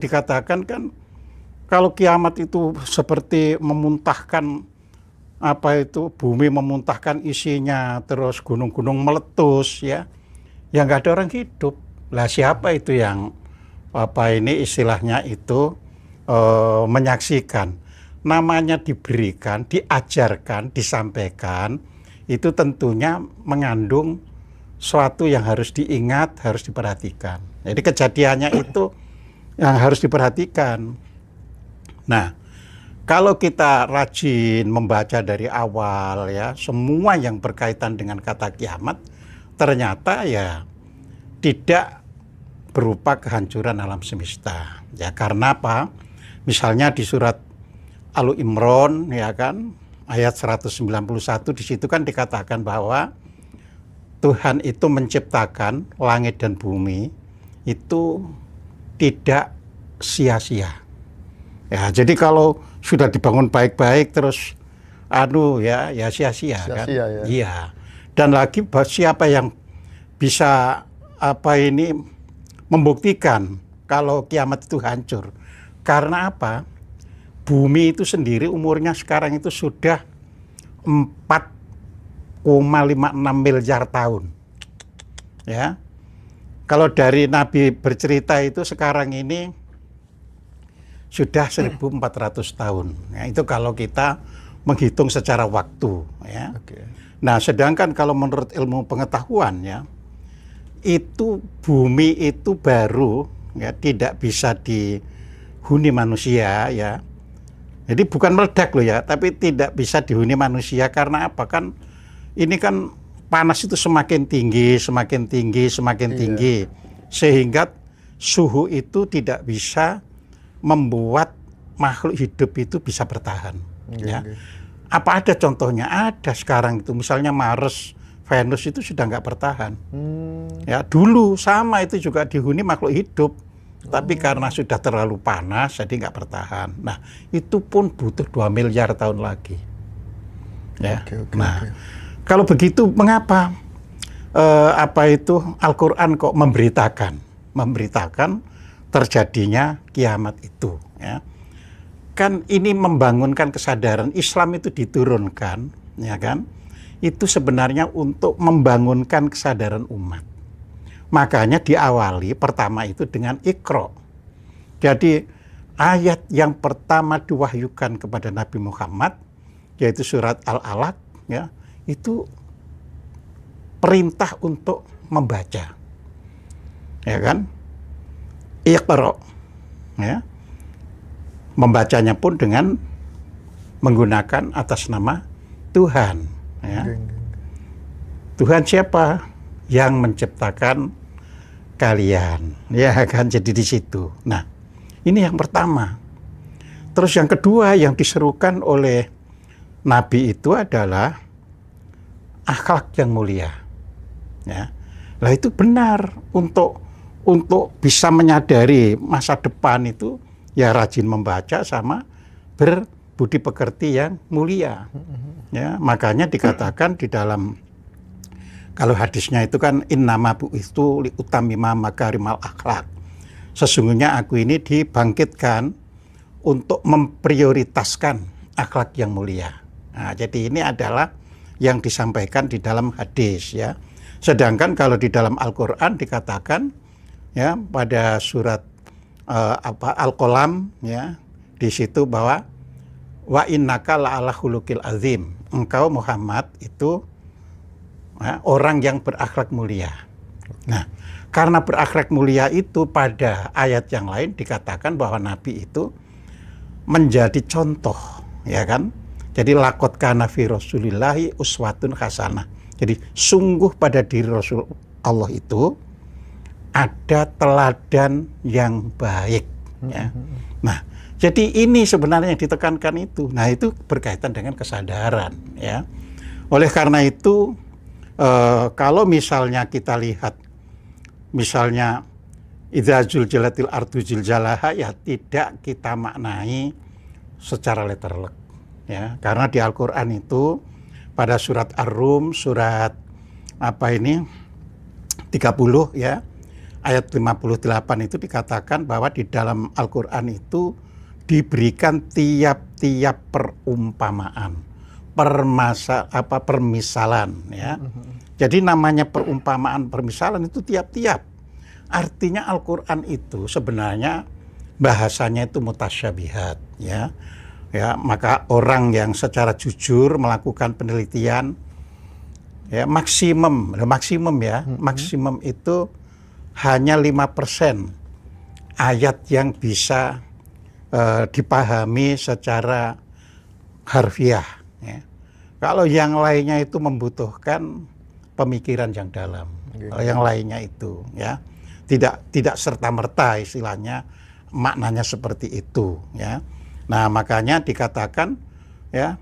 dikatakan kan kalau kiamat itu seperti memuntahkan bumi memuntahkan isinya, terus gunung-gunung meletus ya nggak ada orang hidup. Lah siapa itu yang istilahnya itu menyaksikan? Namanya diberikan, diajarkan, disampaikan, itu tentunya mengandung suatu yang harus diingat, harus diperhatikan. Jadi kejadiannya itu yang harus diperhatikan. Nah, kalau kita rajin membaca dari awal ya, semua yang berkaitan dengan kata kiamat, ternyata ya tidak berupa kehancuran alam semesta. Ya karena apa? Misalnya di surat Al-Imran ya kan, ayat 191 di situ kan dikatakan bahwa Tuhan itu menciptakan langit dan bumi itu tidak sia-sia. Ya, jadi kalau sudah dibangun baik-baik terus ya sia-sia kan. Ya. Iya. Dan lagi siapa yang bisa membuktikan kalau kiamat itu hancur? Karena apa? Bumi itu sendiri umurnya sekarang itu sudah 4,56 miliar tahun. Ya. Kalau dari Nabi bercerita itu sekarang ini sudah 1.400 tahun. Ya, itu kalau kita menghitung secara waktu. Ya. Okay. Nah, sedangkan kalau menurut ilmu pengetahuan ya, itu bumi itu baru ya tidak bisa dihuni manusia ya. Jadi bukan meledak loh ya, tapi tidak bisa dihuni manusia karena apa? Kan ini kan panas itu semakin tinggi, sehingga suhu itu tidak bisa membuat makhluk hidup itu bisa bertahan. Ya. Apa ada contohnya? Ada sekarang itu, misalnya Mars, Venus itu sudah nggak bertahan. Ya dulu sama itu juga dihuni makhluk hidup. Tapi karena sudah terlalu panas, jadi nggak bertahan. Nah, itu pun butuh 2 miliar tahun lagi. Ya. Kalau begitu, mengapa Al-Quran kok memberitakan terjadinya kiamat itu? Ya. Kan ini membangunkan kesadaran. Islam itu diturunkan, ya kan? Itu sebenarnya untuk membangunkan kesadaran umat. Makanya diawali pertama itu dengan Iqra. Jadi ayat yang pertama diwahyukan kepada Nabi Muhammad yaitu surat Al-Alaq ya, itu perintah untuk membaca. Ya kan? Iqra. Ya. Membacanya pun dengan menggunakan atas nama Tuhan, ya. Tuhan siapa? Yang menciptakan kalian, ya kan? Jadi di situ. Nah, ini yang pertama. Terus yang kedua yang diserukan oleh Nabi itu adalah akhlak yang mulia. Ya. Lah itu benar untuk bisa menyadari masa depan itu ya rajin membaca sama berbudi pekerti yang mulia. Ya, makanya dikatakan di dalam kalau hadisnya itu kan innama bu'istu liutamima makarimal akhlak. Sesungguhnya aku ini dibangkitkan untuk memprioritaskan akhlak yang mulia. Nah, jadi ini adalah yang disampaikan di dalam hadis ya. Sedangkan kalau di dalam Al-Qur'an dikatakan ya pada surat Al-Qalam ya, di situ bahwa wa innaka la'ala khuluqil azim. Engkau Muhammad itu orang yang berakhlak mulia. Nah, karena berakhlak mulia itu pada ayat yang lain dikatakan bahwa Nabi itu menjadi contoh, ya kan? Jadi laqad kana fi Rasulillahi uswatun hasanah. Jadi sungguh pada diri Rasul Allah itu ada teladan yang baik. Ya. Nah, jadi ini sebenarnya yang ditekankan itu. Nah, itu berkaitan dengan kesadaran, ya. Oleh karena itu kalau misalnya kita lihat misalnya idza zulzilatil ardu zilzalaha ya tidak kita maknai secara letterlek ya, karena di Al-Qur'an itu pada surat Ar-Rum surat 30 ya, ayat 58 itu dikatakan bahwa di dalam Al-Qur'an itu diberikan tiap-tiap perumpamaan, permisalan ya. Jadi namanya perumpamaan, permisalan itu tiap-tiap. Artinya Al-Qur'an itu sebenarnya bahasanya itu mutasyabihat ya. Ya, maka orang yang secara jujur melakukan penelitian ya maksimum ya, maksimum itu hanya 5% ayat yang bisa dipahami secara harfiah ya. Kalau yang lainnya itu membutuhkan pemikiran yang dalam. Kalau yang lainnya itu ya tidak serta-merta istilahnya maknanya seperti itu ya. Nah, makanya dikatakan ya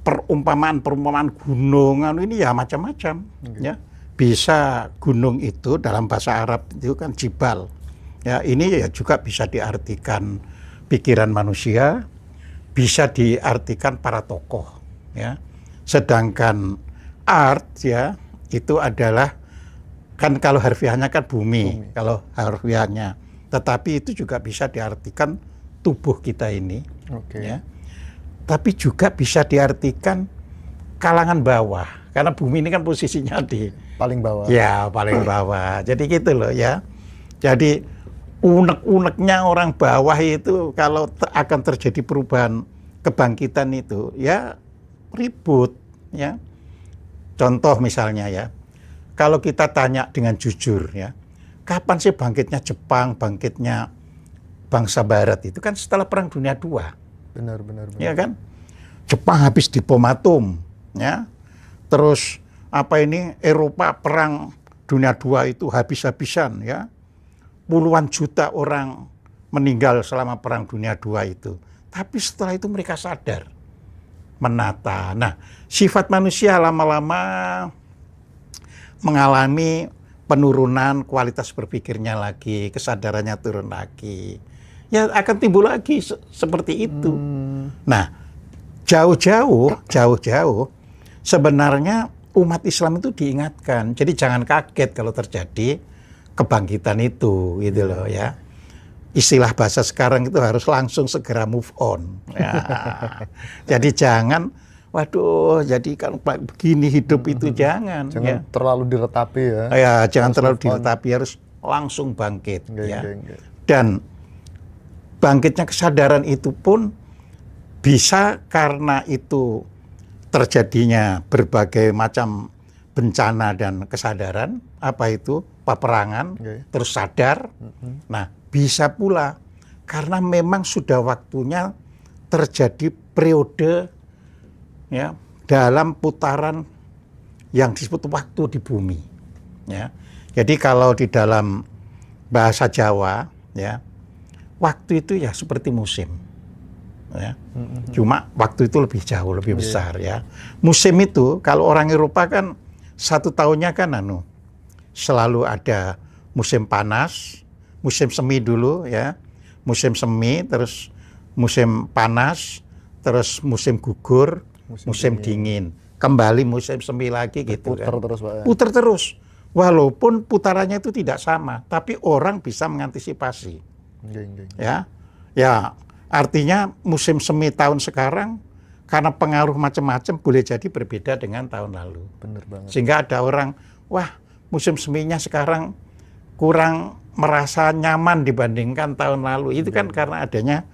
perumpamaan gunung ini ya macam-macam ya. Bisa gunung itu dalam bahasa Arab itu kan jibal. Ya, ini ya juga bisa diartikan pikiran manusia, bisa diartikan para tokoh ya. Sedangkan art ya itu adalah kan kalau harfiahnya kan bumi. Kalau harfiahnya, tetapi itu juga bisa diartikan tubuh kita ini, ya. Tapi juga bisa diartikan kalangan bawah, karena bumi ini kan posisinya di paling bawah. Ya, paling bawah. Jadi gitu loh ya. Jadi unek-uneknya orang bawah itu kalau akan terjadi perubahan kebangkitan itu, ya ribut, ya. Contoh misalnya ya, kalau kita tanya dengan jujur ya, kapan sih bangkitnya Jepang, bangkitnya bangsa Barat itu kan setelah Perang Dunia II. Benar. Ya kan? Jepang habis dibom atom, ya. Terus Eropa Perang Dunia II itu habis-habisan, ya. Puluhan juta orang meninggal selama Perang Dunia II itu. Tapi setelah itu mereka sadar, menata. Nah, sifat manusia lama-lama mengalami penurunan kualitas berpikirnya lagi, kesadarannya turun lagi. Ya akan timbul lagi seperti itu. Nah, jauh-jauh sebenarnya umat Islam itu diingatkan. Jadi jangan kaget kalau terjadi kebangkitan itu, gitu loh ya. Istilah bahasa sekarang itu harus langsung segera move on. Ya. Jadi jangan, waduh, jadi kan begini hidup itu jangan terlalu diretapi ya. Ya, jangan terlalu diretapi, harus langsung bangkit. Dan bangkitnya kesadaran itu pun bisa karena itu terjadinya berbagai macam bencana dan kesadaran, peperangan, terus sadar. Nah, bisa pula karena memang sudah waktunya terjadi periode ya dalam putaran yang disebut waktu di bumi. Ya. Jadi kalau di dalam bahasa Jawa ya, waktu itu ya seperti musim. Ya. Cuma waktu itu lebih jauh, lebih besar ya. Musim itu kalau orang Eropa kan satu tahunnya kan selalu ada musim panas, musim semi dulu ya. Musim semi, terus musim panas, terus musim gugur, musim dingin. Kembali musim semi lagi gitu kan. Terus, Pak, ya. Putar terus. Walaupun putarannya itu tidak sama, tapi orang bisa mengantisipasi. Ya, artinya musim semi tahun sekarang karena pengaruh macam-macam boleh jadi berbeda dengan tahun lalu. Bener banget. Sehingga ada orang, wah musim seminya sekarang kurang merasa nyaman dibandingkan tahun lalu. Itu kan karena adanya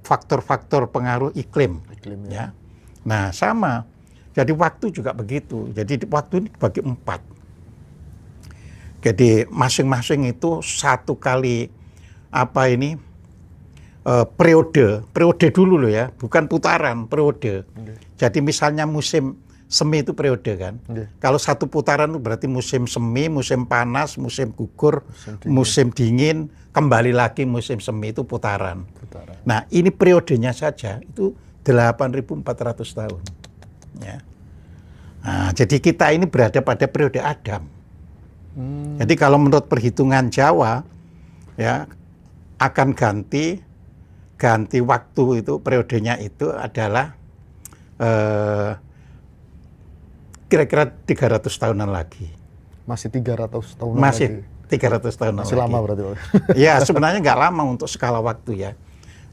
faktor-faktor pengaruh iklim. Ya. Nah sama. Jadi waktu juga begitu. Jadi waktu ini dibagi 4. Jadi masing-masing itu satu kali periode dulu loh ya, bukan putaran, periode. Jadi misalnya musim semi itu periode kan. Kalau satu putaran itu berarti musim semi, musim panas, musim gugur, musim dingin, kembali lagi musim semi itu putaran. Nah, ini periodenya saja itu 8.400 tahun. Ya. Nah, jadi kita ini berada pada periode Adam. Jadi kalau menurut perhitungan Jawa ya akan ganti waktu itu, periodenya itu adalah kira-kira 300 tahunan lagi. Masih 300 tahun Masih lagi. 300 tahun Masih lagi. lama berarti Pak. Ya, sebenarnya nggak lama untuk skala waktu ya.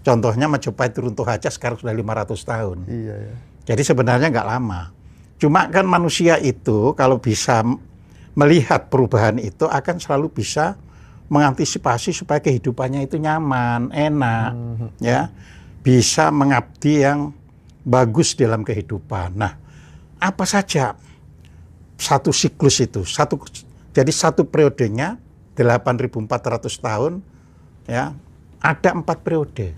Contohnya Majapahit runtuh aja sekarang sudah 500 tahun. Iya ya. Jadi sebenarnya nggak lama. Cuma kan manusia itu kalau bisa melihat perubahan itu akan selalu bisa mengantisipasi supaya kehidupannya itu nyaman, enak, ya, bisa mengabdi yang bagus dalam kehidupan. Nah, apa saja satu siklus itu, jadi satu periodenya 8.400 tahun, ya, ada 4 periode.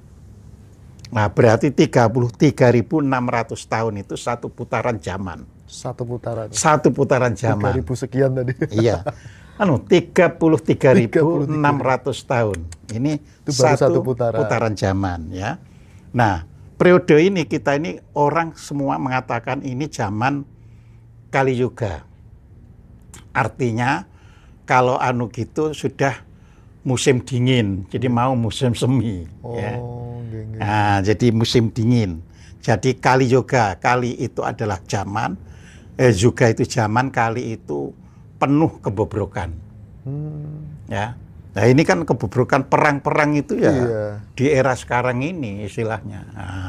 Nah, berarti 33.600 tahun itu satu putaran zaman. Satu putaran. Satu putaran zaman. 3.000 sekian tadi. Iya. 33.600 tahun. Ini Itu baru satu satu putaran. zaman ya. Nah, periode ini kita ini orang semua mengatakan ini zaman Kali Yuga. Artinya kalau anu gitu sudah musim dingin, jadi mau musim semi. Oh, Ya. nggih. Nah, jadi musim dingin. Jadi Kali Yuga, kali itu adalah zaman, juga itu zaman, kali itu penuh kebobrokan. Ya. Nah, ini kan kebobrokan perang-perang itu ya Iya. di era sekarang ini istilahnya. Nah,